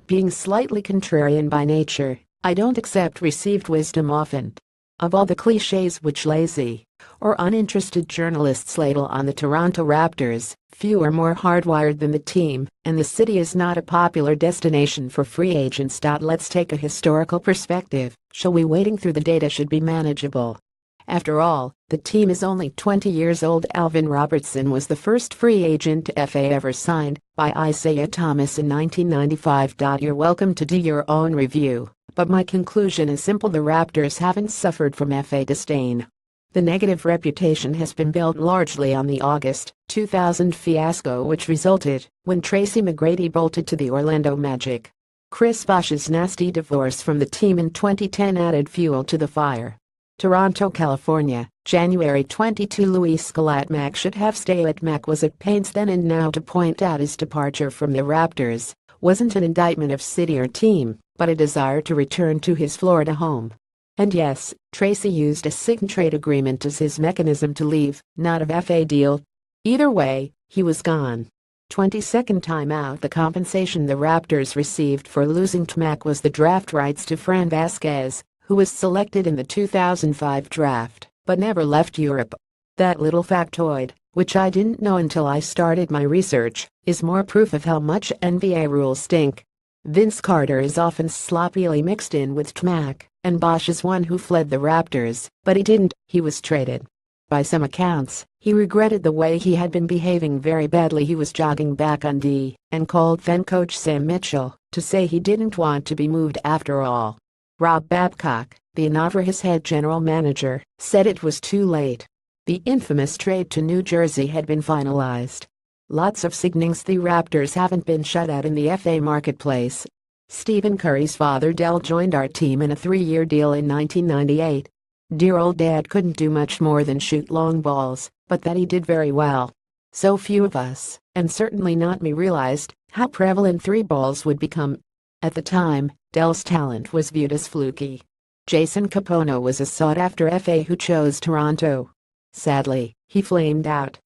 Being slightly contrarian by nature, I don't accept received wisdom often. Of all the cliches which lazy or uninterested journalists ladle on the Toronto Raptors, few are more hardwired than the team, and the city is not a popular destination for free agents. Let's take a historical perspective. Shall we? Wading through the data should be manageable. After all, the team is only 20 years old. Alvin Robertson was the first free agent FA ever signed by Isaiah Thomas in 1995. You're welcome to do your own review, but my conclusion is simple: the Raptors haven't suffered from FA disdain. The negative reputation has been built largely on the August 2000 fiasco, which resulted when Tracy McGrady bolted to the Orlando Magic. Chris Bosh's nasty divorce from the team in 2010 added fuel to the fire. Toronto, California, January 22. Louis Scalatmac should have stayed at Mac was at pains then and now to point out his departure from the Raptors wasn't an indictment of city or team, but a desire to return to his Florida home. And yes, Tracy used a sign trade agreement as his mechanism to leave, not a FA deal. Either way, he was gone. 22nd time out. The compensation the Raptors received for losing to Mac was the draft rights to Fran Vasquez, who was selected in the 2005 draft, but never left Europe. That little factoid, which I didn't know until I started my research, is more proof of how much NBA rules stink. Vince Carter is often sloppily mixed in with Mac, and Bosh is one who fled the Raptors, but he didn't. He was traded. By some accounts, he regretted the way he had been behaving very badly. He was jogging back on D and called then coach Sam Mitchell to say he didn't want to be moved after all. Rob Babcock, the Inavra's head general manager, said it was too late. The infamous trade to New Jersey had been finalized. Lots of signings. The Raptors haven't been shut out in the FA marketplace. Stephen Curry's father Del joined our team in a 3-year deal in 1998. Dear old dad couldn't do much more than shoot long balls, but that he did very well. So few of us, and certainly not me, realized how prevalent 3 balls would become. At the time, Del's talent was viewed as fluky. Jason Capono was a sought-after FA who chose Toronto. Sadly, he flamed out.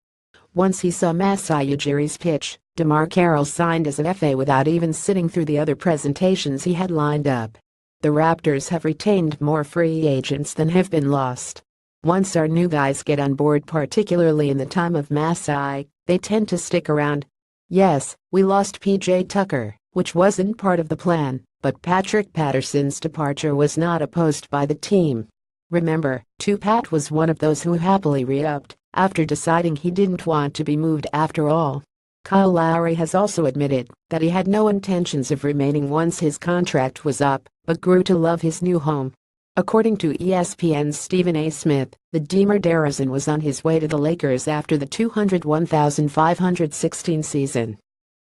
Once he saw Masai Ujiri's pitch, DeMar Carroll signed as an FA without even sitting through the other presentations he had lined up. The Raptors have retained more free agents than have been lost. Once our new guys get on board, particularly in the time of Masai, they tend to stick around. Yes, we lost PJ Tucker, which wasn't part of the plan, but Patrick Patterson's departure was not opposed by the team. Remember, Pat was one of those who happily re-upped after deciding he didn't want to be moved after all. Kyle Lowry has also admitted that he had no intentions of remaining once his contract was up, but grew to love his new home. According to ESPN's Stephen A. Smith, the DeMar DeRozan was on his way to the Lakers after the 201,516 season.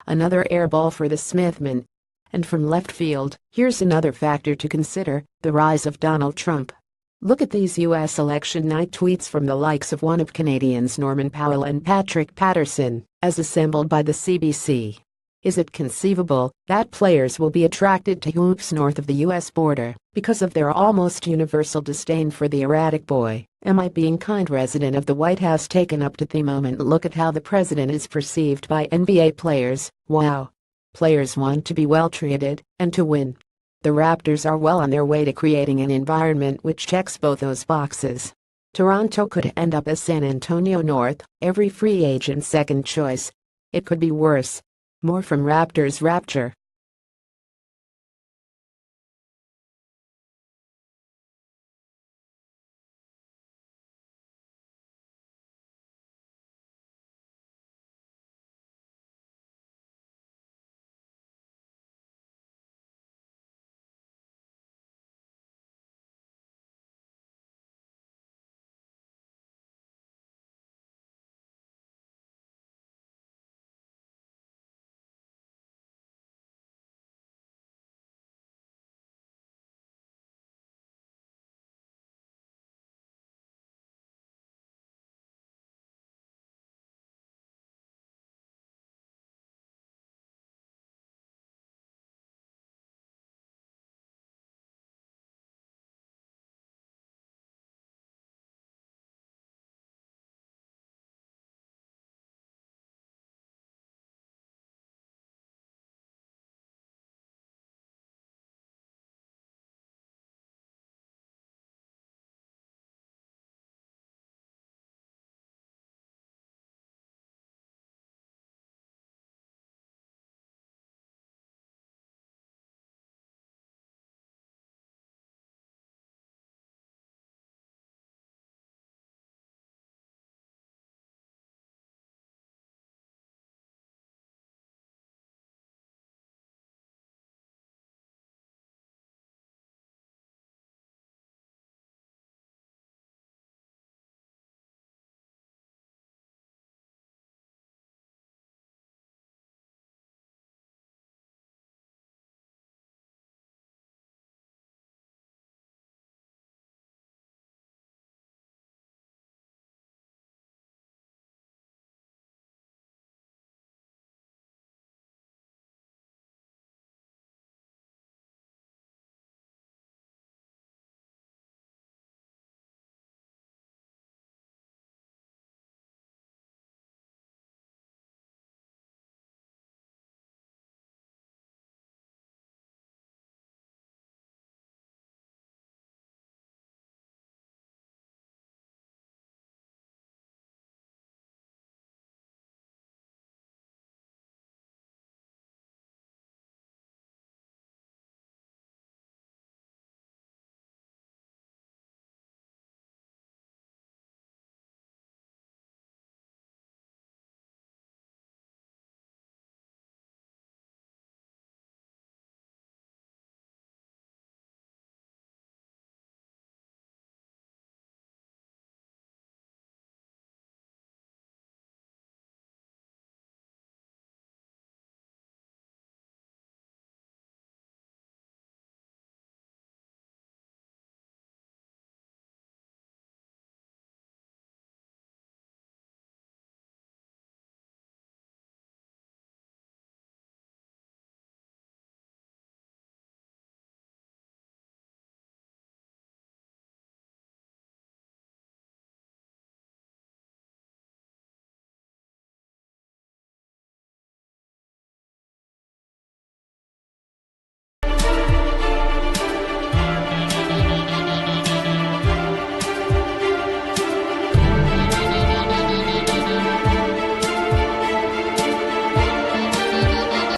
Another airball for the Smithman. And from left field, here's another factor to consider: the rise of Donald Trump. Look at these U.S. election night tweets from the likes of one of Canadians Norman Powell and Patrick Patterson, as assembled by the CBC. Is it conceivable that players will be attracted to hoops north of the U.S. border because of their almost universal disdain for the erratic boy? Am I being kind? Resident of the White House taken up to the moment. Look at how the president is perceived by NBA players. Wow. Players want to be well treated and to win. The Raptors are well on their way to creating an environment which checks both those boxes. Toronto could end up as San Antonio North, every free agent's second choice. It could be worse. More from Raptors Rapture.